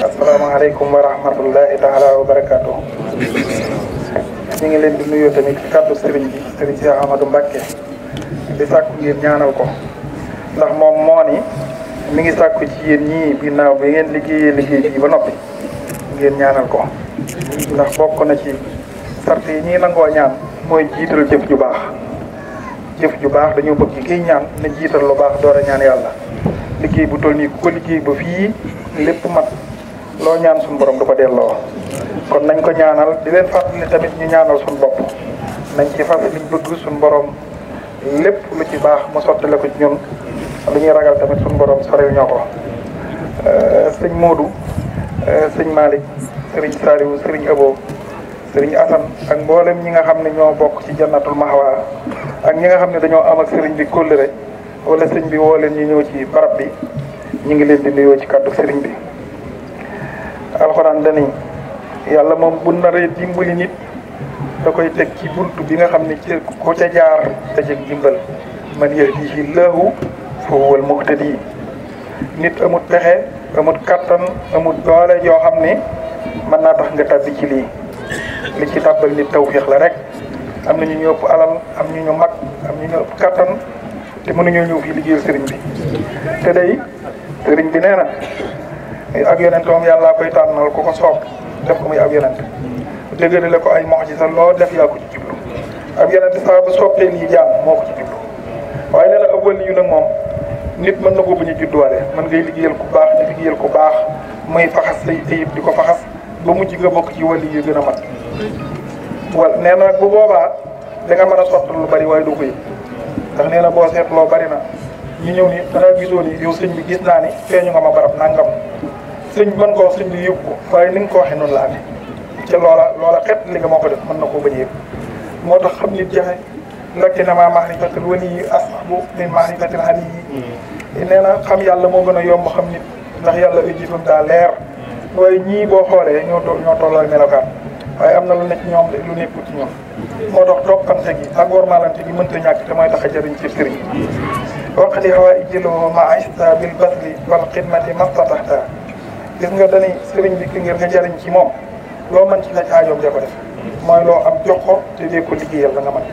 asalaamaaleykum wa rahmatullahi taala wa barakaatu. ñu ngi leen di nuyoo tamit ci kàddu sëriñ bi sëriñ Cheikh Ahmadou Mbacké di sàkku ngeen ñaanal ko ndax moom moo ni mi ngi sàkku ci yéen ñii ginnaaw bi ngeen liggéeyee liggéey bi ba noppi ngeen ñaanal ko ndax bokk na ci sart yi ñii nangoo ñaan mooy jiital jëf ju baax. jëf ju baax dañoo bëgg kiy ñaan na jiital lu baax door a ñaan yàlla liggéey bu toll nii ku ko liggéey ba fii lépp mat loo ñaan suñu borom du ko delloo kon nañ ko ñaanal di leen fàttali tamit ñu ñaanal suñu bopp nañ ci fas liñ bëgg suñu borom lépp lu ci baax mu sottale ko ci ñun lu ñuy ragal tamit suñu borom soril ñoo ko sëñ Modou sëñ Malick sëriñ Saliou sëriñ Abo sëriñ Assane ak mboolem ñi nga xam ne ñoo bokk ci jannatul mahwa ak ñi nga xam ne dañoo am ak sëriñ bi kóllëre wala sëñ bi woo leen ñu ñëw ci barab bi ñu ngi leen di nuyoo ci kàddu sëriñ bi. alxuraan dani yàlla moom bu naree dimbali nit da koy teg ci buntu bi nga xam ne ci ko ca jaar dajeeg dimbal man yahdihi llaahu fa huwal muhtadi nit amut pexe amut kattan amut doole yoo xam ne mën naa tax nga tàbbi ci lii li ci tàbbal nit tawfiix la rek am na ñu ñu ëpp alal am ñu ñu mag am ñu ñu ëpp kattan te mënuñoo ñëw fii liggéeyal sëriñ bi te day sëriñ bi nee na ak yonentam yàllaa koy tànnal ku ko soob def ko muy ab yonent dëggale ko ay mox ci sa loo def yaa ko ci jublu ab yonent saa bu soppee lii jaam moo ko ci jublu waaye nee na ab wàllu yu nag moom nit mën na ko bañ a judduwaale mën ngay liggéeyal ku baax di liggéeyal ku baax muy faxas say ayib di ko faxas ba mujj nga bokk ci wàllu yu gën a mat wal nee na nag bu boobaa da nga mën a sottal lu bari waaye du ko yëg ndax nee na boo seetloo bari na ñu ñëw ni danaa gisoo ni yow sëñ bi gis naa ni feeñu nga ma barab nangam sëñ bi mën ko wax sëñ bi yëg ko waaye ni nga ko waxee noonu la amee ca loola xet li nga moo ko def mën na koo bañ a yëg moo tax xam nit jafe lakinnamaa ma'rifatul waliyyi as'abu min ma'rifatil aliyyi nee na xam yàlla moo gën a yomb xam nit ndax yàlla ay jëfam daa leer waaye ñii boo xoolee ñoo tolloo melokaan waaye am na lu nekk ñoom de lu nekkul ci ñoom moo tax toppante gi ak wormaalante gi mënta ñàkk te mooy tax a jëriñ ci sëriñ waqdi hawaa'ijiloo ma'a bil basli wal xidmati mastataxta gis nga dañuy sëriñ bi ki ngir nga jëriñ ci moom loo mën ci faj aajoom de ko def mooy loo am jox ko te dee ko liggéeyal la nga mën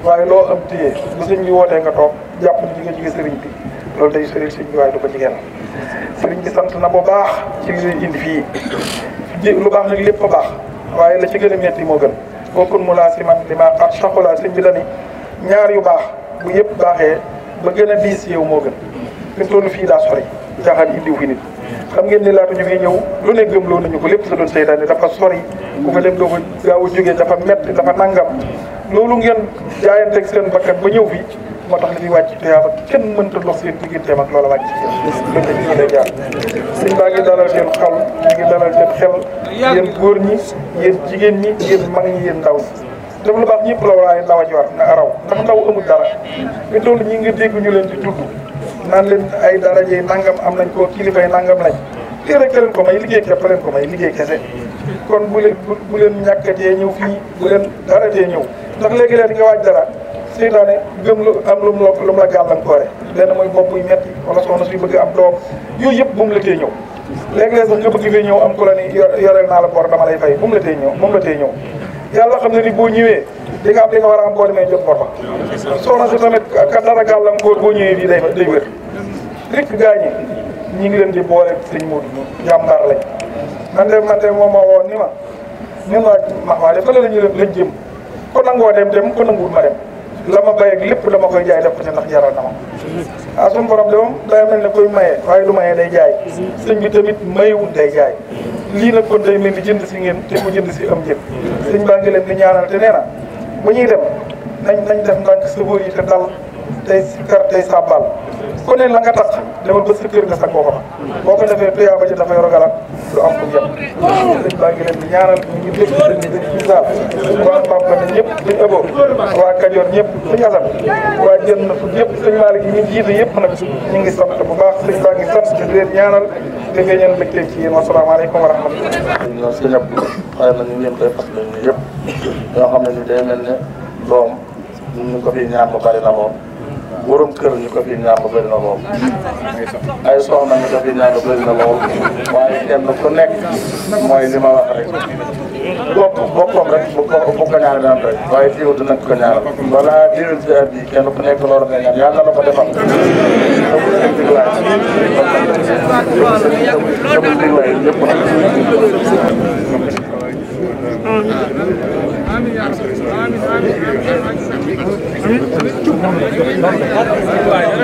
waaye loo am téye bu sëñ bi wootee nga toog jàpp ni jige sëriñ bi loolu day sëriñ sëñ bi waaye du ko jigéen sëriñ bi sant na bu baax ci li lay indi fii lu baax nag lépp a baax waaye la ci gën a metti moo gën bokkul mu laa si man li ma xat saxulaa sëñ bi dani ñaar yu baax bu yëpp baaxee ba gën a diis yow moo gën fi mu toll fii daa sori caaxaan indiw fi nit xam ngeen ni laata ñu fi ñëw lu ne gëmloo nañu ko lépp sa doon seytaane dafa sori ku fa dem doo ko gaaw a jógee dafa metti dafa nangam loolu ngeen jaayanteeg seen bakkan ba ñëw fii moo tax li fi wàcc tuyaaba kenn mënta dox seen digganteem ak loola wàcc ci yéen loolu dañu lay jaar sëñ baa ngi dalal seen xol mi ngi dalal seen xel yéen góor ñi yéen jigéen ñi yéen mag ñi yéen ndaw ñi def lu baax ñëpp la waaye ndaw a ci war na raw ndax ndaw amul dara mais loolu ñi ngi dégg ñu leen di tudd naan leen ay daraje nangam am nañ ko kilifay nangam lañ lii rek leen ko may liggéey képp leen ko may liggéey kese kon bu leen ñàkkatee ñëw fii bu leen dara tee ñëw ndax léegi-léeg di nga waaj dara seytaane gëm lu am lu mu la gàllankoore lenn mooy bopp buy metti wala soxna suy bëgg am doom yooyu yëpp bu mu la tee ñëw léeg-léeg sax nga bëgg fee ñëw am ku la ni yoreel naa la bor dama lay fay bu mu la tee ñëw moom la tee ñëw yàlla xam ne ni boo ñëwee di nga am li nga war a am boo demee jot bor ba soxna si tamit ka dara gàllankoor boo ñëwee fii day wér rek gaañi ñi ngi leen di boole sëñ Modou jàmbaar lañ man de moom ma woo ni ma waa de fële lañ jëm ko nangoo dem ko nanguwul ma dem la ma bay ak lépp dama koy jaay def ko ci ndax jaral na ma suñu borom de moom day mel ne koy maye waaye lu maye day jaay sëñ bi tamit mayewul day jaay lii nag kon day mel ni jënd si ngeen te mu jënd si am jën sëñ baa ngi leen di ñaanal te nee na bu ñuy dem nañ def ndànk sëfoor yi te dal tey sikkar tey sàbbal ku ne la nga tax demal ba sa kër nga sax boo ko boo ko defee tuyaaba ci dafay rogalat lu am fu yem sëñ baa ngi leen di ñaanal ñu dégg sëñ bi dañ ci saal waa Bamba ne ñëpp suñ ëboo waa Kajoor ñëpp suñu asan waa jën na fu ñëpp sëñ Malick ñu jiite yëpp nag ñu ngi sant bu baax sëñ baa ngi sant di leen ñaanal di nga ñeen mbégte ci yéen wasalaamaaleykum wa rahmatulah ñoo sëñ ab xëy na ñu ngeen koy fàttali ñu yëpp ñoo xam ne ni day mel ne doom ñu ko fi ñaan ba bari na moom borom kër ñu ko fi ñaan ba bëri na lool ay soxna ñu ko fi ñaan ba bëri na lool waaye kenn ku nekk mooy li ma wax rek boppam rek bu ko ñaan daan rek waaye diw dinañ ko ñaanal wala diwul si at yi kenn ku nekk loolu nga ñaan yàlla na la ko defal amul seen diglaay amul diglaay yëpp nag